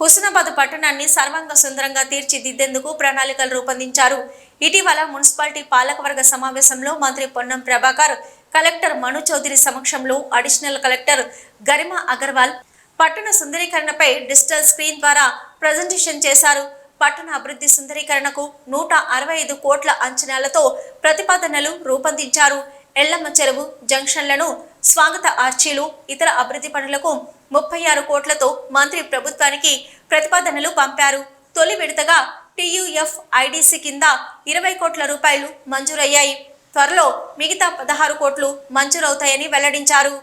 హుస్నాబాద్ పట్టణాన్ని సర్వాంగ సుందరంగా తీర్చిదిద్దేందుకు ప్రణాళికలు రూపొందించారు. ఇటీవల మున్సిపాలిటీ పాలకవర్గ సమావేశంలో మంత్రి పొన్నం ప్రభాకర్, కలెక్టర్ మను చౌదరి సమక్షంలో అడిషనల్ కలెక్టర్ గరిమా అగర్వాల్ పట్టణ సుందరీకరణపై డిజిటల్ స్క్రీన్ ద్వారా ప్రజెంటేషన్ చేశారు. పట్టణ అభివృద్ధి సుందరీకరణకు 165 కోట్ల అంచనాలతో ప్రతిపాదనలు రూపొందించారు. ఎల్లమ్మ చెరువు జంక్షన్లను, స్వాగత ఆర్చీలు, ఇతర అభివృద్ధి పనులకు 36 కోట్లతో మంత్రి ప్రభుత్వానికి ప్రతిపాదనలు పంపారు. తొలి విడతగా TUF IDC కింద 20 కోట్ల రూపాయలు మంజూరయ్యాయి. త్వరలో మిగతా 16 కోట్లు మంజూరవుతాయని వెల్లడించారు.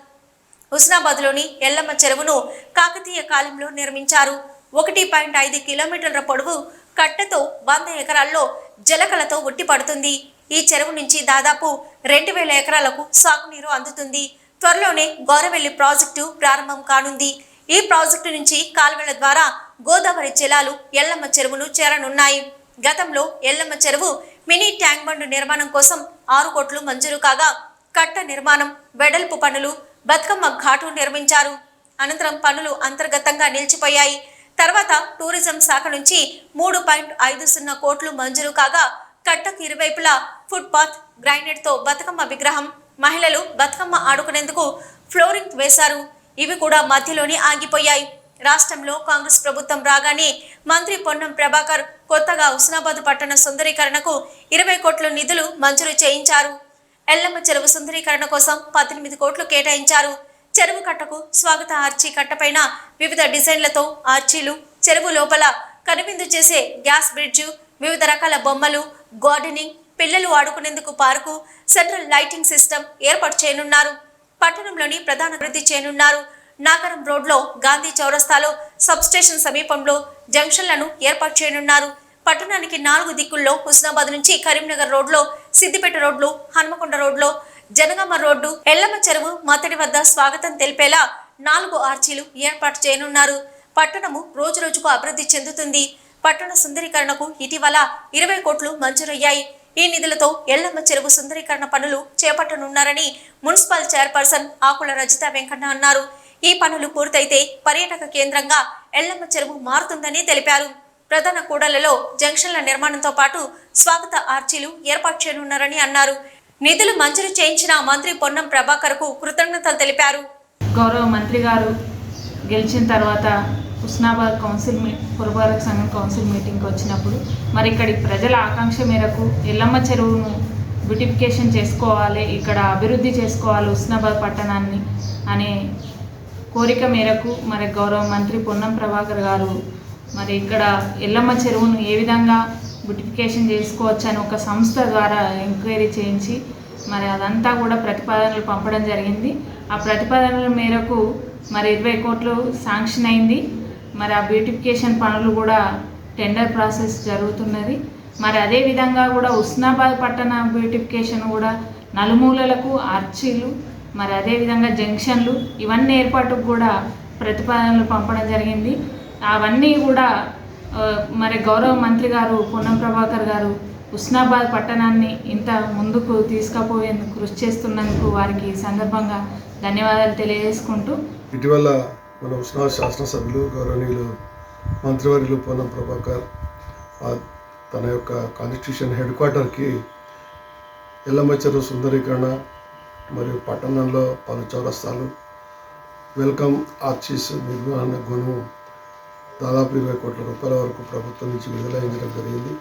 హుస్నాబాద్లోని ఎల్లమ్మ చెరువును కాకతీయ కాలంలో నిర్మించారు. 1.5 కిలోమీటర్ల పొడవు కట్టతో 100 ఎకరాల్లో జలకలతో ఉట్టిపడుతుంది. ఈ చెరువు నుంచి దాదాపు 2000 ఎకరాలకు సాగునీరు అందుతుంది. త్వరలోనే గోరవెల్లి ప్రాజెక్టు ప్రారంభం కానుంది. ఈ ప్రాజెక్టు నుంచి కాల్వల ద్వారా గోదావరి జలాలు ఎల్లమ్మ చెరువును చేరనున్నాయి. గతంలో ఎల్లమ్మ చెరువు మినీ ట్యాంక్ బండ్ నిర్మాణం కోసం 6 కోట్లు మంజూరు కాగా కట్ట నిర్మాణం, వెడల్పు పనులు, బతుకమ్మ ఘాటు నిర్మించారు. అనంతరం పనులు అంతర్గతంగా నిలిచిపోయాయి. తర్వాత టూరిజం శాఖ నుంచి 3.50 కోట్లు మంజూరు కాగా కట్టకు ఇరువైపులా ఫుట్పాత్, గ్రైనేట్తో బతుకమ్మ విగ్రహం, మహిళలు బతుకమ్మ ఆడుకునేందుకు ఫ్లోరింగ్ వేశారు. ఇవి కూడా మధ్యలోనే ఆగిపోయాయి. రాష్ట్రంలో కాంగ్రెస్ ప్రభుత్వం రాగానే మంత్రి పొన్నం ప్రభాకర్ కొత్తగా హుస్నాబాద్ పట్టణ సుందరీకరణకు 20 కోట్ల నిధులు మంజూరు చేయించారు. ఎల్లమ్మ చెరువు సుందరీకరణ కోసం 18 కోట్లు కేటాయించారు. చెరువు కట్టకు స్వాగత ఆర్చీ కట్టపైన వివిధ డిజైన్లతో ఆర్చీలు, చెరువు లోపల కనువిందు చేసే గ్యాస్ బ్రిడ్జు, వివిధ రకాల బొమ్మలు, గార్డెనింగ్, పిల్లలు ఆడుకునేందుకు పార్కు, సెంట్రల్ లైటింగ్ సిస్టమ్ ఏర్పాటు చేయనున్నారు. పట్టణంలోని ప్రధాన అభివృద్ధి చేయనున్నారు. నాగరం రోడ్లో గాంధీ చౌరస్తాలో సబ్స్టేషన్ సమీపంలో జంక్షన్లను ఏర్పాటు చేయనున్నారు. పట్టణానికి 4 దిక్కుల్లో హుస్నాబాద్ నుంచి కరీంనగర్ రోడ్లో, సిద్దిపేట రోడ్లు, హన్మకొండ రోడ్లో, జనగామ రోడ్డు, ఎల్లమ్మ చెరువు మత్తడి వద్ద స్వాగతం తెలిపేలా 4 ఆర్చీలు ఏర్పాటు చేయనున్నారు. పట్టణము రోజు రోజుకు అభివృద్ధి చెందుతుంది. పట్టణ సుందరీకరణకు ఇటీవల 20 కోట్లు మంజూరయ్యాయి. ఈ నిధులతో ఎల్లమ్మ చెరువు సుందరీకరణ పనులు చేపట్టనున్నారని మున్సిపల్ చైర్పర్సన్ ఆకుల రజిత వెంకన్న అన్నారు. ఈ పనులు పూర్తయితే పర్యాటక కేంద్రంగా ఎల్లమ్మ చెరువు మారుతుందని తెలిపారు. ప్రధాన కూడళ్లలో జంక్షన్ల నిర్మాణంతో పాటు స్వాగత ఆర్చీలు ఏర్పాటు చేయనున్నారని అన్నారు. నిధులు మంజూరు చేయించిన మంత్రి పొన్నం ప్రభాకర్కు కృతజ్ఞతలు తెలిపారు. గౌరవ మంత్రి గారు గెలిచిన తర్వాత హుస్నాబాద్ పురపాలక సంఘం కౌన్సిల్ మీటింగ్కి వచ్చినప్పుడు మరి ఇక్కడి ప్రజల ఆకాంక్ష మేరకు ఎల్లమ్మ చెరువును బ్యూటిఫికేషన్ చేసుకోవాలి, ఇక్కడ అభివృద్ధి చేసుకోవాలి హుస్నాబాద్ పట్టణాన్ని అనే కోరిక మేరకు మరి గౌరవ మంత్రి పొన్నం ప్రభాకర్ గారు మరి ఇక్కడ ఎల్లమ్మ చెరువును ఏ విధంగా బ్యూటిఫికేషన్ చేసుకోవచ్చు అని ఒక సంస్థ ద్వారా ఎంక్వైరీ చేయించి మరి అదంతా కూడా ప్రతిపాదనలు పంపడం జరిగింది. ఆ ప్రతిపాదనల మేరకు మరి 20 కోట్లు శాంక్షన్ అయింది. మరి ఆ బ్యూటిఫికేషన్ పనులు కూడా టెండర్ ప్రాసెస్ జరుగుతున్నది. మరి అదేవిధంగా కూడా హుస్నాబాద్ పట్టణ బ్యూటిఫికేషన్ కూడా నలుమూలలకు ఆర్చీలు, మరి అదేవిధంగా జంక్షన్లు ఇవన్నీ ఏర్పాటుకు కూడా ప్రతిపాదనలు పంపడం జరిగింది. అవన్నీ కూడా మరి గౌరవ మంత్రి గారు పొన్నం ప్రభాకర్ గారు హుస్నాబాద్ పట్టణాన్ని ఇంత ముందుకు తీసుకుపోయేందుకు కృషి చేస్తున్నందుకు వారికి సందర్భంగా ధన్యవాదాలు తెలియజేసుకుంటూ, ఇటీవల మన హుస్నాబాద్ శాసనసభ్యులు గౌరవనీయులు మంత్రివర్యులు పొన్నం ప్రభాకర్ తన యొక్క కాన్స్టిట్యూషన్ హెడ్ క్వార్టర్కి ఎల్లమ్మ చెరువు సుందరీకరణ మరియు పట్టణంలో పలు చౌరస్తాలు, వెల్కమ్ ఆర్చీస్ నిర్వహణకు దాదాపు 20 కోట్ల రూపాయల వరకు ప్రభుత్వం నుంచి విడుదలయించడం జరిగింది.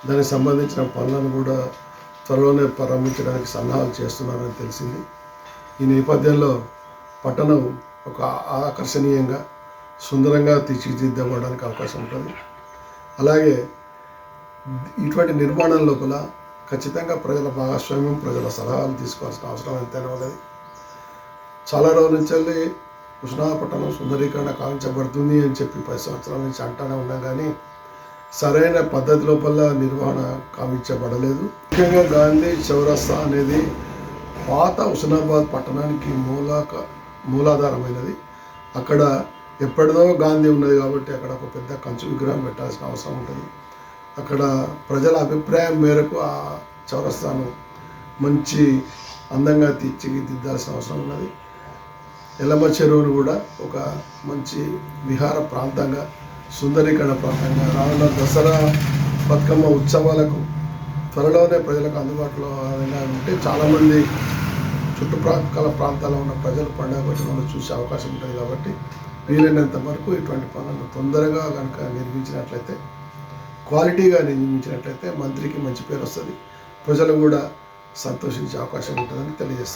దానికి సంబంధించిన పనులను కూడా త్వరలోనే ప్రారంభించడానికి సన్నాహాలు చేస్తున్నారని తెలిసింది. ఈ నేపథ్యంలో పట్టణం ఒక ఆకర్షణీయంగా సుందరంగా తీర్చిదిద్దబడడానికి అవకాశం ఉంటుంది. అలాగే ఇటువంటి నిర్మాణం లోపల ఖచ్చితంగా ప్రజల భాగస్వామ్యం, ప్రజల సలహాలు తీసుకోవాల్సిన అవసరం ఎంతైనా ఉన్నది. చాలా రోజుల నుంచి హుస్నాబాద్ పట్టణం సుందరీకరణ కావించబడుతుంది అని చెప్పి 10 సంవత్సరాల నుంచి అంటానే ఉన్నాం, కానీ సరైన పద్ధతి లోపల నిర్వహణ కావించబడలేదు. ముఖ్యంగా గాంధీ చౌరస్తా అనేది పాత హుస్నాబాద్ పట్టణానికి మూలాధారమైనది. అక్కడ ఎప్పటిదో గాంధీ ఉన్నది కాబట్టి అక్కడ ఒక పెద్ద కంచు విగ్రహం పెట్టాల్సిన అవసరం ఉంటుంది. అక్కడ ప్రజల అభిప్రాయం మేరకు ఆ చౌరస్తాను మంచి అందంగా తీర్చిదిద్దాల్సిన అవసరం ఉన్నది. ఎల్లమ్మ చెరువును కూడా ఒక మంచి విహార ప్రాంతంగా, సుందరీకరణ ప్రాంతంగా రానున్న దసరా బతుకమ్మ ఉత్సవాలకు త్వరలోనే ప్రజలకు అందుబాటులో ఉంటే చాలామంది చుట్టుప్రక్కల ప్రాంతాల్లో ఉన్న ప్రజలు పండుగ వచ్చిన చూసే అవకాశం ఉంటుంది. కాబట్టి వీలైనంత వరకు ఇటువంటి పనులను తొందరగా కనుక నిర్మించినట్లయితే, క్వాలిటీగా నిర్మించినట్లయితే మంత్రికి మంచి పేరు వస్తుంది, ప్రజలు కూడా సంతోషించే అవకాశం ఉంటుందని తెలియజేస్తారు.